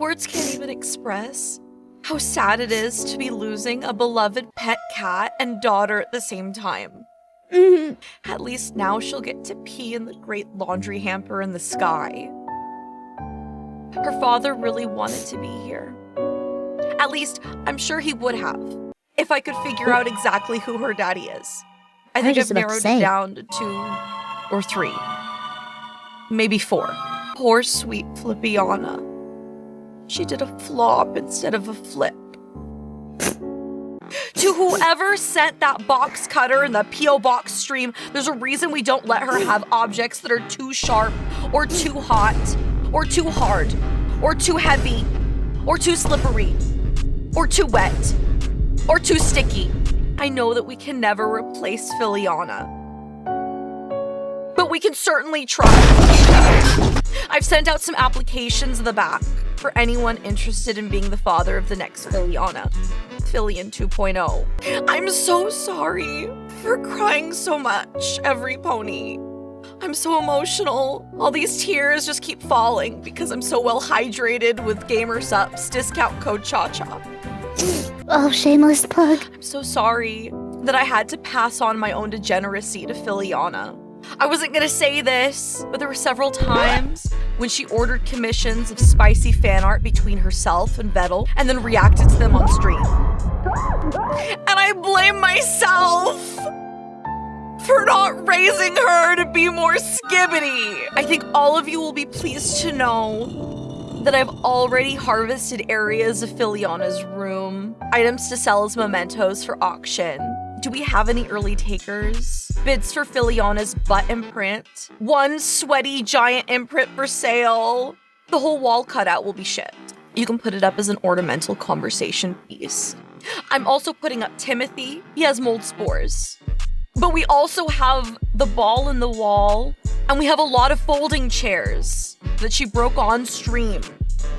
Words can't even express how sad it is to be losing a beloved pet cat and daughter at the same time. At least now she'll get to pee in the great laundry hamper in the sky. Her father really wanted to be here. At least, I'm sure he would have, if I could figure out exactly who her daddy is. I think I've narrowed it down to 2 or 3. Maybe 4. Poor sweet Flipiana. She did a flop instead of a flip. To whoever sent that box cutter in the P.O. box stream, there's a reason we don't let her have objects that are too sharp, or too hot, or too hard, or too heavy, or too slippery, or too wet, or too sticky. I know that we can never replace Filiana, but we can certainly try. I've sent out some applications in the back for anyone interested in being the father of the next Filiana. Filian 2.0. I'm so sorry for crying so much, every pony. I'm so emotional. All these tears just keep falling because I'm so well hydrated with Gamer Sups discount code ChaCha. Oh, shameless plug. I'm so sorry that I had to pass on my own degeneracy to Filiana. I wasn't gonna say this, but there were several times when she ordered commissions of spicy fan art between herself and Vettel and then reacted to them on stream. And I blame myself for not raising her to be more skibbity. I think all of you will be pleased to know that I've already harvested areas of Filiana's room, items to sell as mementos for auction. Do we have any early takers? Bids for Filiana's butt imprint. 1 sweaty giant imprint for sale. The whole wall cutout will be shipped. You can put it up as an ornamental conversation piece. I'm also putting up Timothy. He has mold spores. But we also have the ball in the wall, and we have a lot of folding chairs that she broke on stream.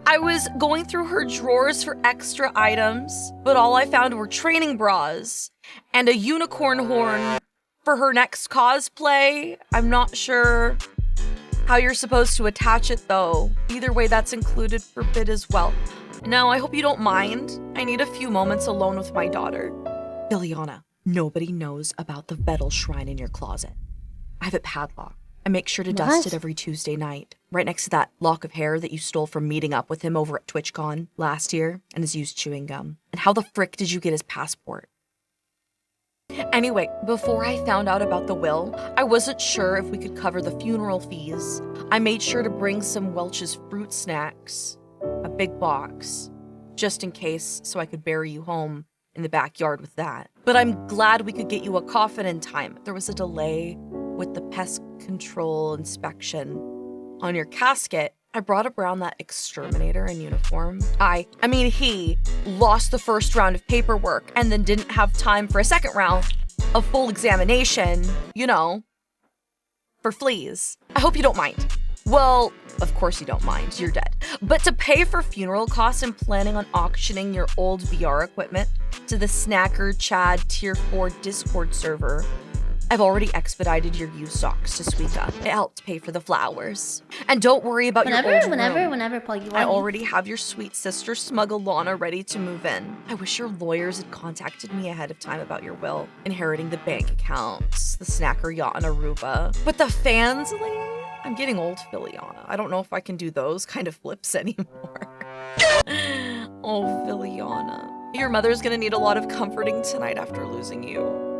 I was going through her drawers for extra items, but all I found were training bras and a unicorn horn for her next cosplay. I'm not sure how you're supposed to attach it though. Either way, that's included for bid as well. Now, I hope you don't mind. I need a few moments alone with my daughter. Filiana, nobody knows about the Vettel shrine in your closet. I have it padlocked. I make sure to dust it every Tuesday night, right next to that lock of hair that you stole from meeting up with him over at TwitchCon last year and his used chewing gum. And how the frick did you get his passport? Anyway, before I found out about the will, I wasn't sure if we could cover the funeral fees. I made sure to bring some Welch's fruit snacks, a big box, just in case, so I could bury you home in the backyard with that. But I'm glad we could get you a coffin in time. There was a delay with the pest control inspection on your casket. I brought around that exterminator in uniform. I mean, he lost the first round of paperwork and then didn't have time for a second round of full examination, you know, for fleas. I hope you don't mind. Well, of course you don't mind, you're dead. But to pay for funeral costs, I'm planning on auctioning your old VR equipment to the Snacker Chad Tier 4 Discord server. I've already expedited your used socks to Suica. It helped pay for the flowers. And don't worry about your old room. Whenever, Paul, you want I already have your sweet sister Smuggle Lana ready to move in. I wish your lawyers had contacted me ahead of time about your will, inheriting the bank accounts, the snacker yacht in Aruba. But the fans, I'm getting old, Filiana. I don't know if I can do those kind of flips anymore. Oh, Filiana. Your mother's gonna need a lot of comforting tonight after losing you.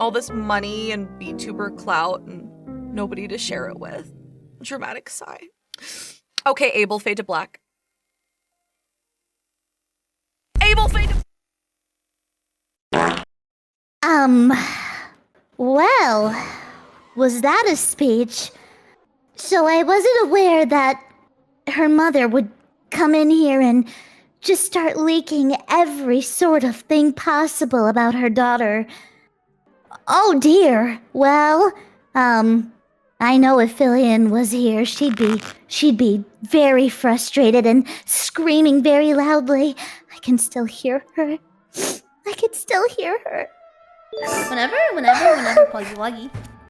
All this money and VTuber clout and nobody to share it with. Dramatic sigh. Okay, Abel, fade to black. Abel, fade to... Well, was that a speech? So I wasn't aware that her mother would come in here and just start leaking every sort of thing possible about her daughter. Oh dear. Well, I know if Filian was here, she'd be very frustrated and screaming very loudly. I can still hear her. I can still hear her. Whenever, Poggy Woggy.